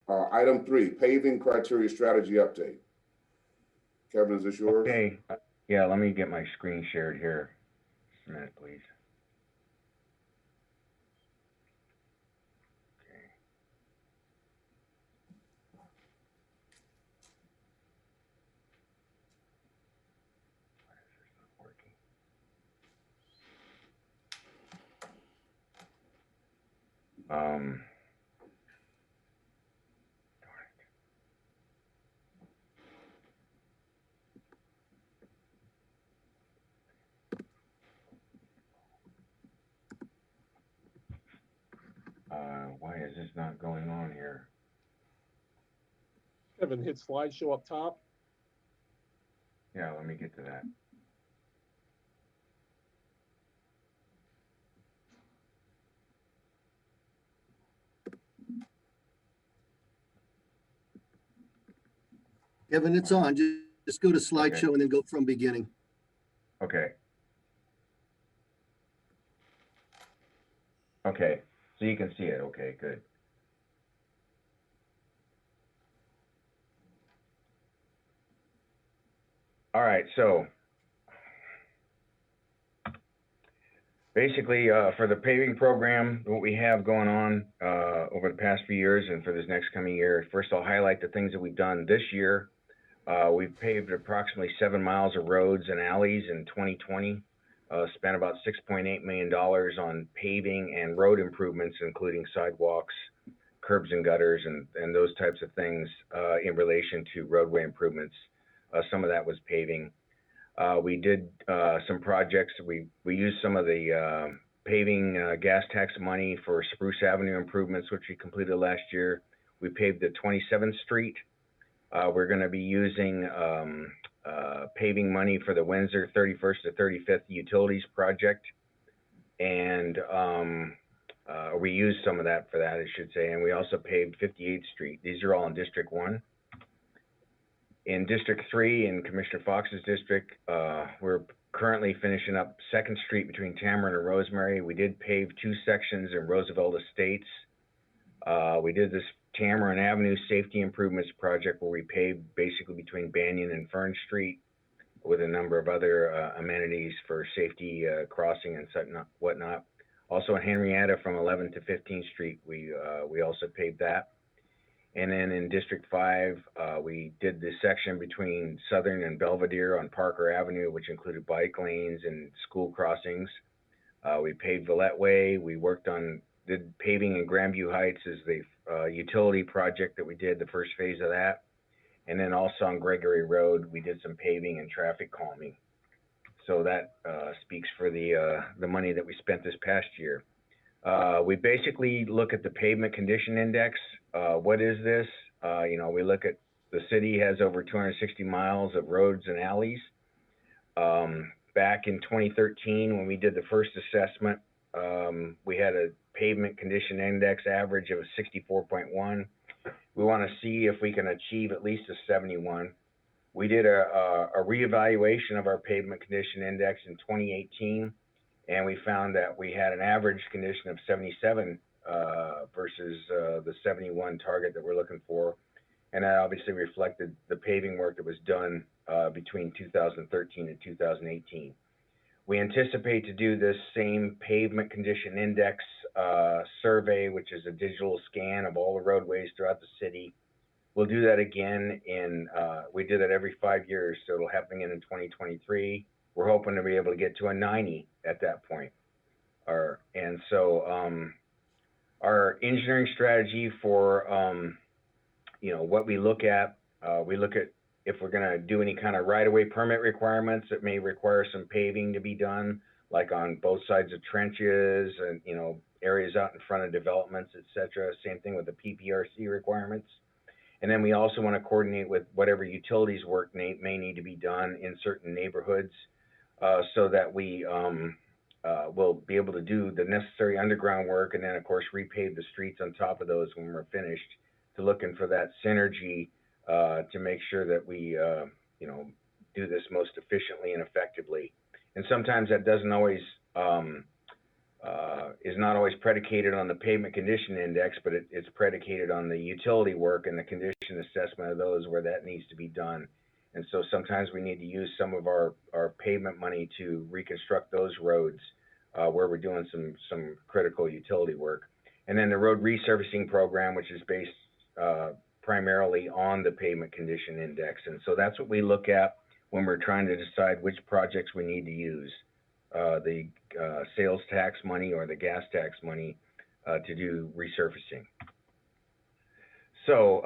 Item 3, paving criteria strategy update. Kevin, is this yours? Okay, yeah, let me get my screen shared here. Just a minute, please. Okay. Why is this not working? Darn it. Why is this not going on here? Kevin, hit slideshow up top. Yeah, let me get to that. Kevin, it's on. Just go to slideshow and then go from beginning. Okay. Okay, so you can see it. Okay, good. All right, so basically for the paving program, what we have going on over the past few years and for this next coming year, first I'll highlight the things that we've done this year. We've paved approximately 7 miles of roads and alleys in 2020, spent about $6.8 million on paving and road improvements, including sidewalks, curbs and gutters, and those types of things in relation to roadway improvements. Some of that was paving. We did some projects. We used some of the paving gas tax money for Spruce Avenue improvements, which we completed last year. We paved the 27th Street. We're going to be using paving money for the Windsor 31st to 35th Utilities project, and we used some of that for that, I should say, and we also paved 58th Street. These are all in District 1. In District 3, in Commissioner Fox's district, we're currently finishing up 2nd Street between Tamarind and Rosemary. We did pave 2 sections in Roosevelt Estates. We did this Tamarind Avenue Safety Improvements project where we paved basically between Banyan and Fern Street with a number of other amenities for safety crossing and whatnot. Also in Henrietta from 11th to 15th Street, we also paved that. And then in District 5, we did this section between Southern and Belvedere on Parker Avenue, which included bike lanes and school crossings. We paved Villette Way. We did paving in Grandview Heights as the utility project that we did, the first phase of that. And then also on Gregory Road, we did some paving and traffic calming. So that speaks for the money that we spent this past year. We basically look at the pavement condition index. What is this? We look at the city has over 260 miles of roads and alleys. Back in 2013, when we did the first assessment, we had a pavement condition index average of 64.1. We want to see if we can achieve at least a 71. We did a reevaluation of our pavement condition index in 2018, and we found that we had an average condition of 77 versus the 71 target that we're looking for. And that obviously reflected the paving work that was done between 2013 and 2018. We anticipate to do this same pavement condition index survey, which is a digital scan of all the roadways throughout the city. We'll do that again we do that every 5 years, so it'll happen again in 2023. We're hoping to be able to get to a 90 at that point. Our engineering strategy for, what we look at if we're going to do any kind of right-of-way permit requirements that may require some paving to be done, like on both sides of trenches and, areas out in front of developments, et cetera. Same thing with the PPRC requirements. And then we also want to coordinate with whatever utilities work may need to be done in certain neighborhoods so that we will be able to do the necessary underground work and then, of course, repave the streets on top of those when we're finished, to looking for that synergy to make sure that we, do this most efficiently and effectively. And sometimes that doesn't always is not always predicated on the pavement condition index, but it's predicated on the utility work and the condition assessment of those where that needs to be done. And so sometimes we need to use some of our pavement money to reconstruct those roads where we're doing some critical utility work. And then the road resurfacing program, which is based primarily on the pavement condition index. And so that's what we look at when we're trying to decide which projects we need to use. The sales tax money or the gas tax money to do resurfacing. So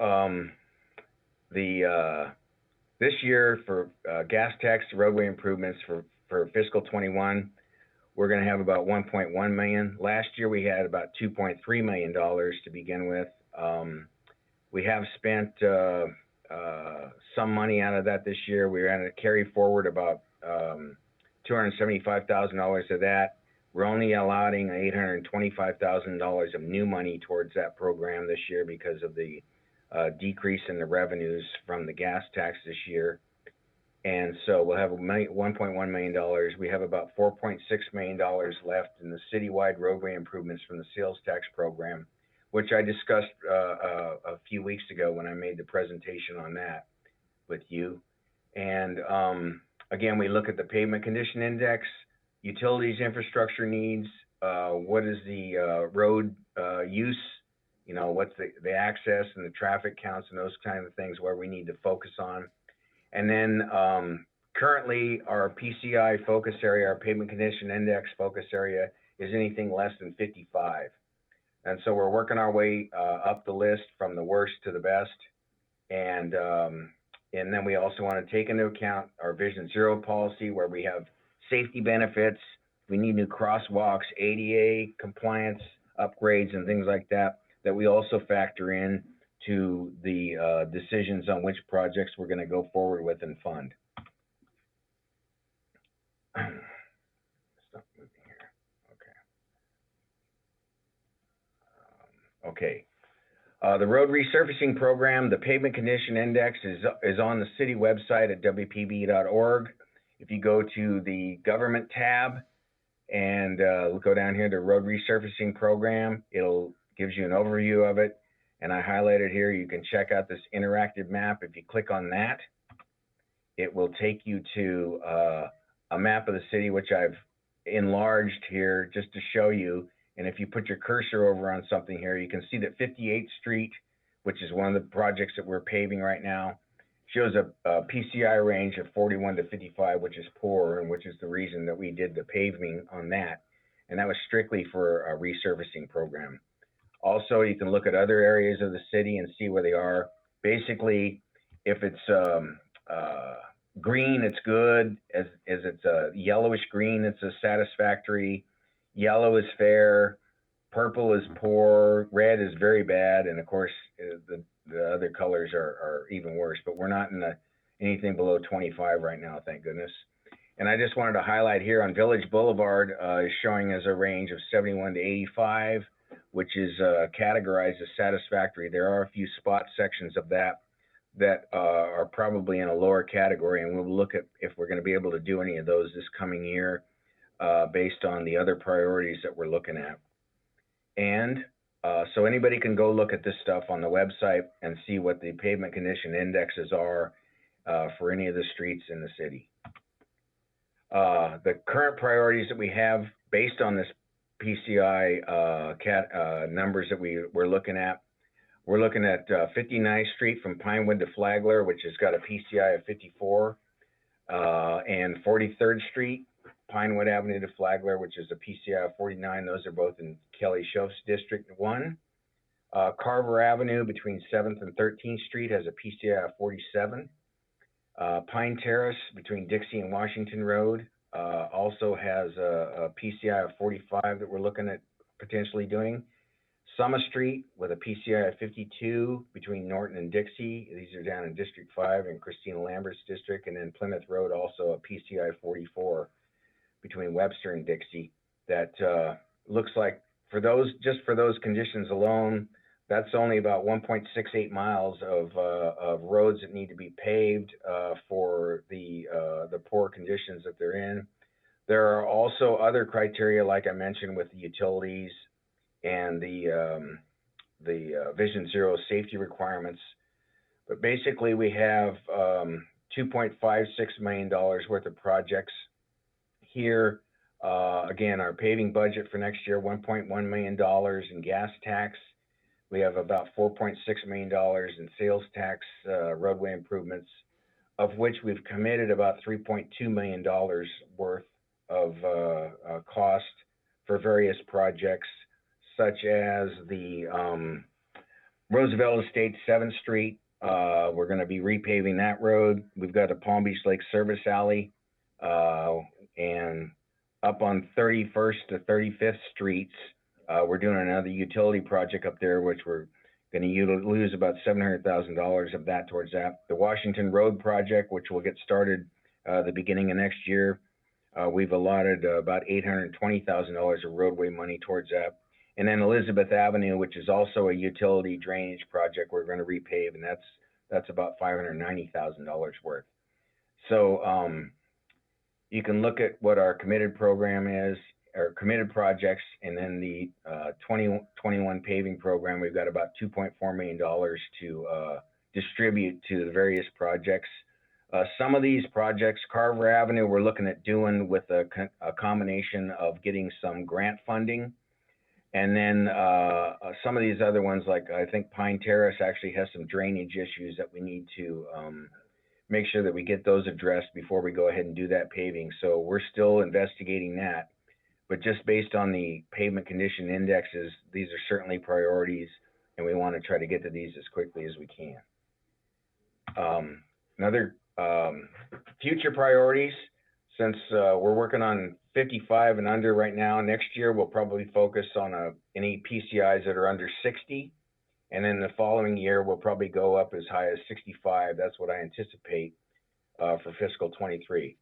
this year for gas tax roadway improvements for fiscal 21, we're going to have about 1.1 million. Last year we had about 2.3 million dollars to begin with. We have spent some money out of that this year. We're going to carry forward about $275,000 of that. We're only allotting $825,000 of new money towards that program this year because of the decrease in the revenues from the gas tax this year. And so we'll have $1.1 million. We have about $4.6 million left in the citywide roadway improvements from the sales tax program, which I discussed a few weeks ago when I made the presentation on that with you. And again, we look at the pavement condition index, utilities infrastructure needs, what is the road use, you know, what's the access and the traffic counts and those kind of things where we need to focus on. And then currently our PCI focus area, our pavement condition index focus area is anything less than 55. And so we're working our way up the list from the worst to the best. And then we also want to take into account our Vision Zero policy where we have safety benefits. We need new crosswalks, ADA compliance upgrades and things like that, that we also factor in to the decisions on which projects we're going to go forward with and fund. Stop moving here. Okay. The road resurfacing program, the pavement condition index is on the city website at WPB.org. If you go to the government tab and go down here to road resurfacing program, it'll gives you an overview of it. And I highlighted here, you can check out this interactive map. If you click on that, it will take you to a map of the city, which I've enlarged here just to show you. And if you put your cursor over on something here, you can see that 58th Street, which is one of the projects that we're paving right now, shows a PCI range of 41 to 55, which is poor, and which is the reason that we did the paving on that. And that was strictly for a resurfacing program. Also, you can look at other areas of the city and see where they are. Basically, if it's green, it's good. As it's a yellowish green, it's a satisfactory. Yellow is fair. Purple is poor. Red is very bad. And of course, the other colors are even worse. But we're not in anything below 25 right now, thank goodness. And I just wanted to highlight here on Village Boulevard is showing as a range of 71 to 85. Which is categorized as satisfactory. There are a few spot sections of that are probably in a lower category, and we'll look at if we're going to be able to do any of those this coming year based on the other priorities that we're looking at. And so anybody can go look at this stuff on the website and see what the pavement condition indexes are for any of the streets in the city. The current priorities that we have based on this PCI numbers that we're looking at. We're looking at 59th Street from Pinewood to Flagler, which has got a PCI of 54, and 43rd Street, Pinewood Avenue to Flagler, which is a PCI of 49. Those are both in Kelly Shoaf's District 1. Carver Avenue between 7th and 13th Street has a PCI of 47. Pine Terrace between Dixie and Washington Road also has a PCI of 45 that we're looking at potentially doing. Summer Street with a PCI of 52 between Norton and Dixie. These are down in District 5 and Christina Lambert's district. And then Plymouth Road, also a PCI 44 between Webster and Dixie. That looks like for those, just for those conditions alone, that's only about 1.68 miles of roads that need to be paved for the poor conditions that they're in. There are also other criteria, like I mentioned, with the utilities and the Vision Zero safety requirements. But basically, we have $2.56 million worth of projects here. Again, our paving budget for next year, $1.1 million in gas tax. We have about $4.6 million in sales tax roadway improvements, of which we've committed about $3.2 million worth of cost for various projects, such as the Roosevelt Estates 7th Street. We're going to be repaving that road. We've got a Palm Beach Lake Service Alley, and up on 31st to 35th Streets, we're doing another utility project up there, which we're going to lose about $700,000 of that towards that. The Washington Road project, which will get started the beginning of next year, we've allotted about $820,000 of roadway money towards that. And then Elizabeth Avenue, which is also a utility drainage project, we're going to repave, and that's about $590,000 worth. So you can look at what our committed program is, or committed projects, and then the 2021 paving program. We've got about $2.4 million to distribute to the various projects. Some of these projects, Carver Avenue, we're looking at doing with a combination of getting some grant funding. And then some of these other ones, like I think Pine Terrace actually has some drainage issues that we need to make sure that we get those addressed before we go ahead and do that paving. So we're still investigating that. But just based on the pavement condition indexes, these are certainly priorities, and we want to try to get to these as quickly as we can. Another future priorities, since we're working on 55 and under right now, next year we'll probably focus on any PCIs that are under 60. And then the following year, we'll probably go up as high as 65. That's what I anticipate for fiscal 23.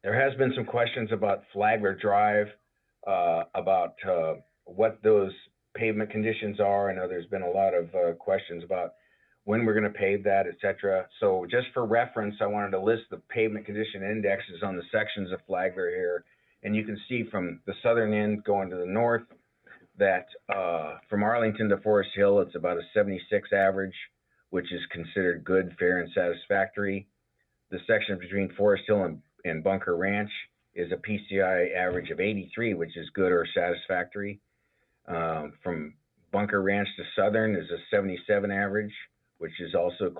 There has been some questions about Flagler Drive, about what those pavement conditions are. I know there's been a lot of questions about when we're going to pave that, et cetera. So just for reference, I wanted to list the pavement condition indexes on the sections of Flagler here. And you can see from the southern end going to the north that from Arlington to Forest Hill, it's about a 76 average, which is considered good, fair, and satisfactory. The section between Forest Hill and Bunker Ranch is a PCI average of 83, which is good or satisfactory. From Bunker Ranch to Southern is a 77 average, which is also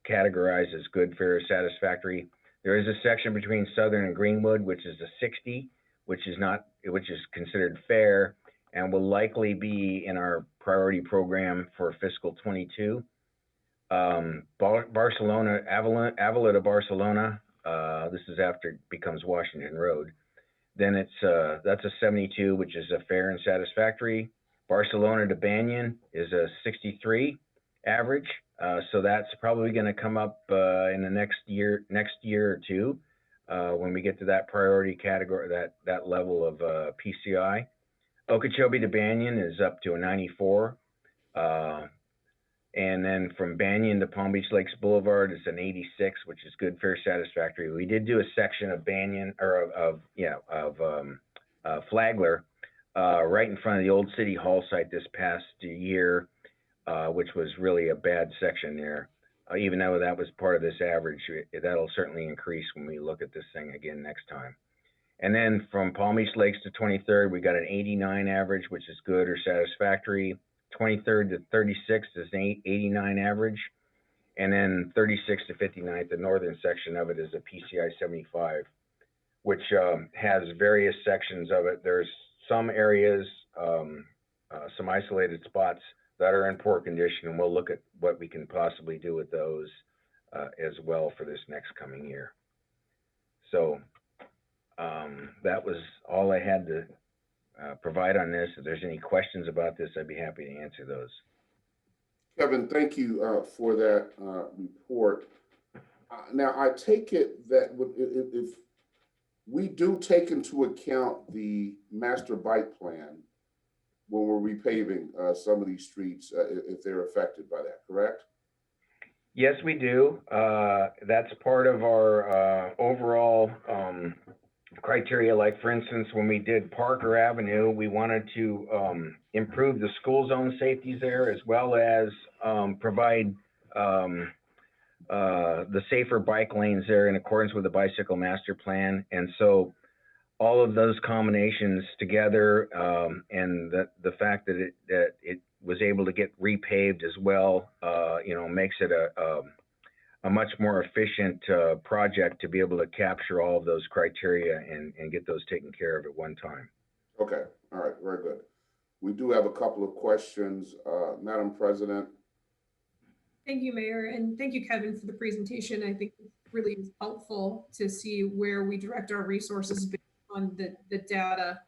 categorized as good, fair, or satisfactory. There is a section between Southern and Greenwood, which is a 60, which is considered fair, and will likely be in our priority program for fiscal 22. Barcelona, Avila to Barcelona, this is after it becomes Washington Road. Then that's a 72, which is a fair and satisfactory. Barcelona to Banyan is a 63 average. So that's probably going to come up in the next year or two when we get to that priority category, that level of PCI. Okeechobee to Banyan is up to a 94. And then from Banyan to Palm Beach Lakes Boulevard is an 86, which is good, fair, satisfactory. We did do a section of Banyan, or Flagler, right in front of the old City Hall site this past year, which was really a bad section there. Even though that was part of this average, that'll certainly increase when we look at this thing again next time. And then from Palm Beach Lakes to 23rd, we got an 89 average, which is good or satisfactory. 23rd to 36th is an 89 average. And then 36 to 59th, the northern section of it, is a PCI 75, which has various sections of it. There's some areas, some isolated spots that are in poor condition, and we'll look at what we can possibly do with those as well for this next coming year. So that was all I had to provide on this. If there's any questions about this, I'd be happy to answer those. Kevin, thank you for that report. Now, I take it that if we do take into account the master bike plan when we're repaving some of these streets, if they're affected by that, correct? Yes, we do. That's part of our overall criteria, like for instance, when we did Parker Avenue, we wanted to improve the school zone safeties there, as well as provide the safer bike lanes there in accordance with the bicycle master plan. And so all of those combinations together, and the fact that it was able to get repaved as well, makes it a much more efficient project to be able to capture all of those criteria and get those taken care of at one time. Okay, all right, very good. We do have a couple of questions. Madam President. Thank you, Mayor, and thank you, Kevin, for the presentation. I think it really is helpful to see where we direct our resources based on the data.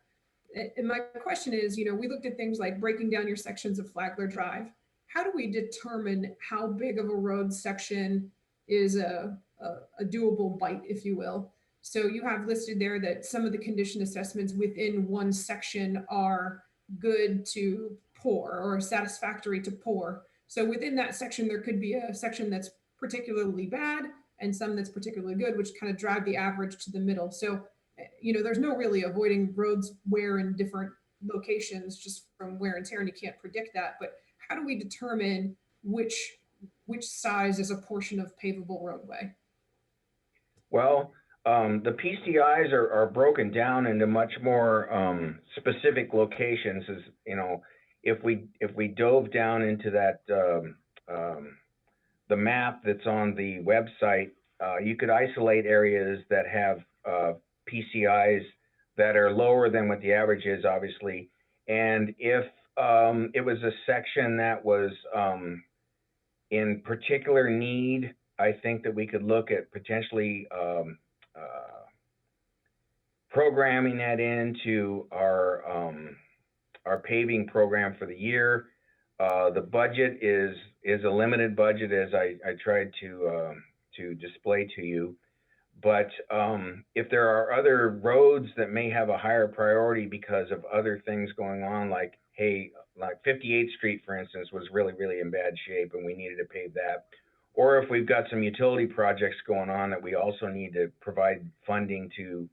And my question is, we looked at things like breaking down your sections of Flagler Drive. How do we determine how big of a road section is a doable bite, if you will? So you have listed there that some of the condition assessments within one section are good to poor or satisfactory to poor. So within that section, there could be a section that's particularly bad and some that's particularly good, which kind of drive the average to the middle. So, there's no really avoiding roads wear in different locations just from wear and tear, and you can't predict that. But how do we determine which size is a portion of pavable roadway? Well, the PCIs are broken down into much more specific locations. As if we dove down into that the map that's on the website, you could isolate areas that have PCIs that are lower than what the average is, obviously. And if it was a section that was in particular need, I think that we could look at potentially programming that into our paving program for the year. The budget is a limited budget, as I tried to display to you. But if there are other roads that may have a higher priority because of other things going on, like 58th Street, for instance, was really, really in bad shape and we needed to pave that. Or if we've got some utility projects going on that we also need to provide funding to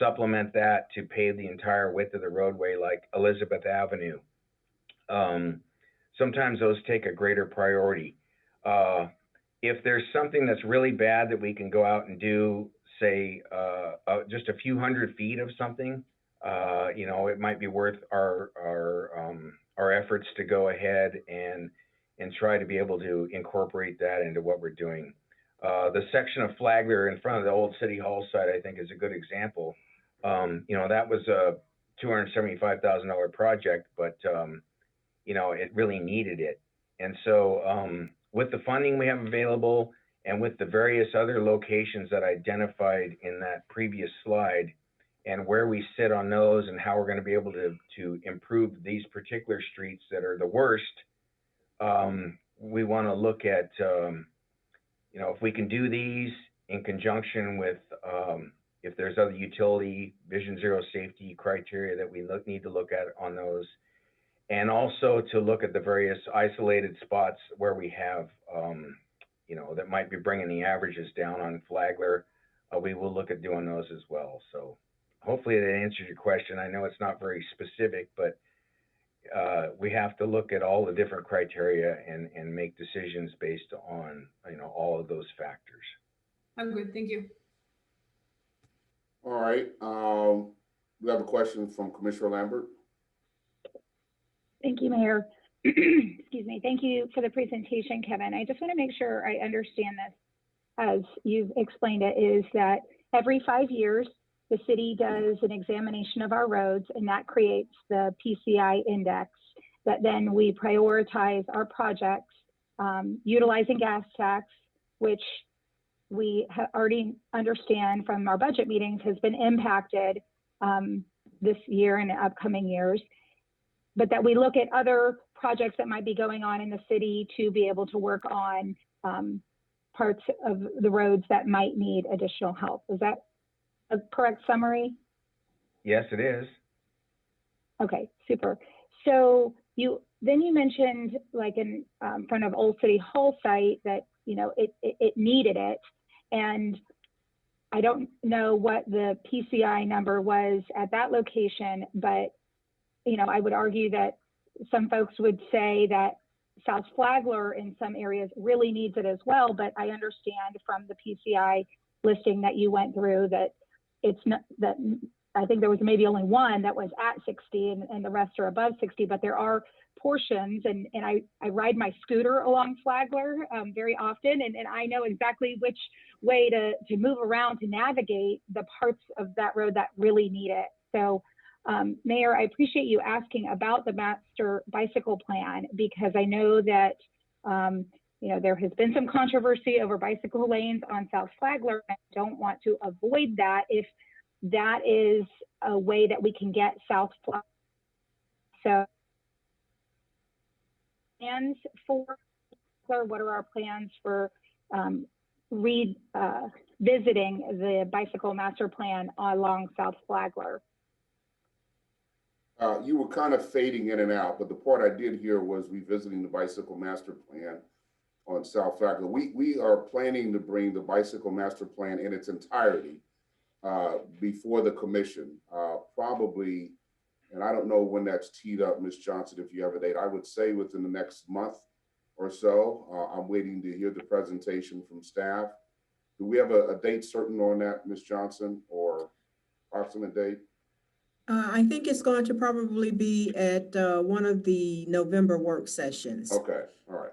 supplement that to pave the entire width of the roadway, like Elizabeth Avenue. Sometimes those take a greater priority. If there's something that's really bad that we can go out and do, say, just a few hundred feet of something, it might be worth our efforts to go ahead and try to be able to incorporate that into what we're doing. The section of Flagler in front of the old City Hall site, I think, is a good example. That was a $275,000 project, but it really needed it. And so with the funding we have available and with the various other locations that I identified in that previous slide and where we sit on those and how we're going to be able to improve these particular streets that are the worst, we want to look at, if we can do these in conjunction with, if there's other utility, Vision Zero safety criteria that we need to look at on those. And also to look at the various isolated spots where we have, that might be bringing the averages down on Flagler. We will look at doing those as well. So hopefully that answers your question. I know it's not very specific, but we have to look at all the different criteria and make decisions based on, all of those factors. I'm good, thank you. All right. We have a question from Commissioner Lambert. Thank you, Mayor. Excuse me. Thank you for the presentation, Kevin. I just want to make sure I understand this as you've explained it, is that every 5 years, the city does an examination of our roads, and that creates the PCI index that then we prioritize our projects utilizing gas tax, which we already understand from our budget meetings has been impacted this year and upcoming years. But that we look at other projects that might be going on in the city to be able to work on parts of the roads that might need additional help. Is that a correct summary? Yes, it is. Okay, super. So you mentioned, like in front of Old City Hall site, that it needed it, and I don't know what the PCI number was at that location, but, you know, I would argue that some folks would say that South Flagler in some areas really needs it as well, but I understand from the PCI listing that you went through that it's not that I think there was maybe only one that was at 60 and the rest are above 60, but there are portions and I ride my scooter along Flagler very often and I know exactly which way to move around to navigate the parts of that road that really need it. So Mayor, I appreciate you asking about the master bicycle plan because I know that you know, there has been some controversy over bicycle lanes on South Flagler. I don't want to avoid that if that is a way that we can get South Flagler. So plans for what are our plans for revisiting the bicycle master plan along South Flagler? You were kind of fading in and out, but the part I did hear was revisiting the bicycle master plan on South Flagler. We are planning to bring the bicycle master plan in its entirety before the commission, probably, and I don't know when that's teed up, Ms. Johnson, if you have a date. I would say within the next month or so. I'm waiting to hear the presentation from staff. Do we have a date certain on that, Ms. Johnson, or approximate date? I think it's going to probably be at one of the November work sessions. Okay, all right.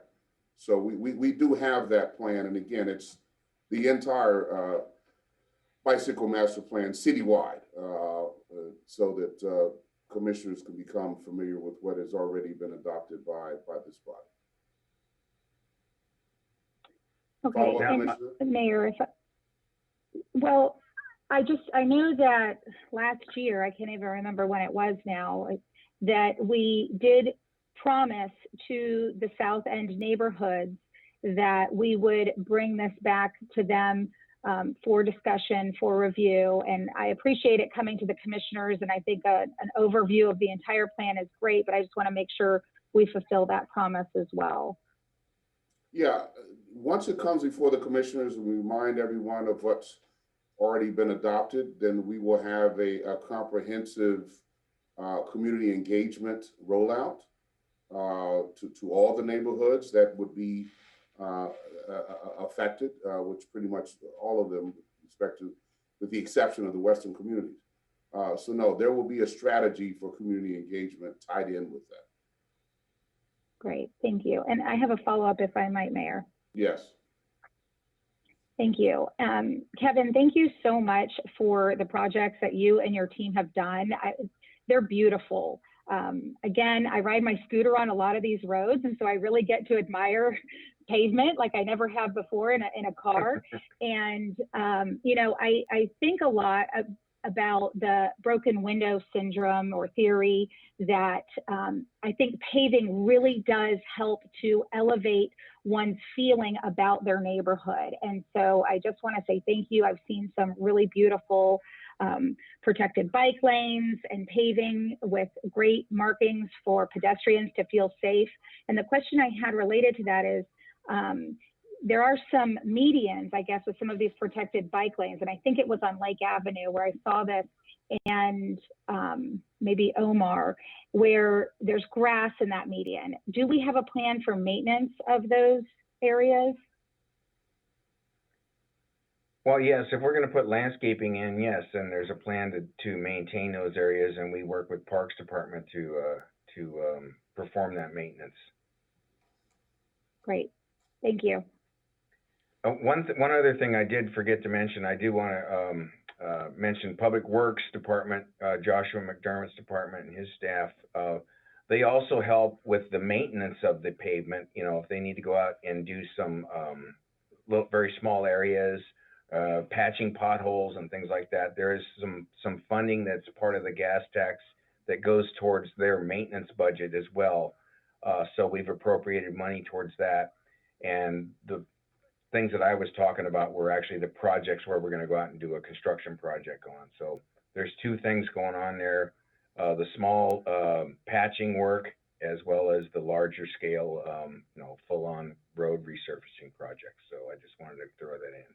So we do have that plan, and again, it's the entire bicycle master plan citywide, so that commissioners can become familiar with what has already been adopted by this body. Okay, and Mayor, well, I know that last year, I can't even remember when it was now, that we did promise to the South End neighborhoods that we would bring this back to them for discussion, for review. And I appreciate it coming to the commissioners. And I think an overview of the entire plan is great, but I just want to make sure we fulfill that promise as well. Yeah, once it comes before the commissioners and we remind everyone of what's already been adopted, then we will have a comprehensive community engagement rollout to all the neighborhoods that would be affected, which pretty much all of them with the exception of the Western communities. So no, there will be a strategy for community engagement tied in with that. Great, thank you. And I have a follow-up if I might, Mayor. Yes. Thank you. Kevin, thank you so much for the projects that you and your team have done. They're beautiful. Again, I ride my scooter on a lot of these roads, and so I really get to admire pavement like I never have before in a car. And, you know, I think a lot about the broken window syndrome or theory that I think paving really does help to elevate one's feeling about their neighborhood. And so I just want to say thank you. I've seen some really beautiful protected bike lanes and paving with great markings for pedestrians to feel safe. And the question I had related to that is, there are some medians, I guess, with some of these protected bike lanes. And I think it was on Lake Avenue where I saw this, and maybe Omar, where there's grass in that median. Do we have a plan for maintenance of those areas? Well, yes, if we're going to put landscaping in, yes, then there's a plan to maintain those areas, and we work with Parks Department to perform that maintenance. Great, thank you. One other thing I did forget to mention, I do want to mention Public Works Department, Joshua McDermott's department and his staff. They also help with the maintenance of the pavement. You know, if they need to go out and do some very small areas, patching potholes and things like that, there is some funding that's part of the gas tax that goes towards their maintenance budget as well. So we've appropriated money towards that. And the things that I was talking about were actually the projects where we're going to go out and do a construction project on. So there's two things going on there, the small patching work as well as the larger scale, you know, full-on road resurfacing projects. So I just wanted to throw that in.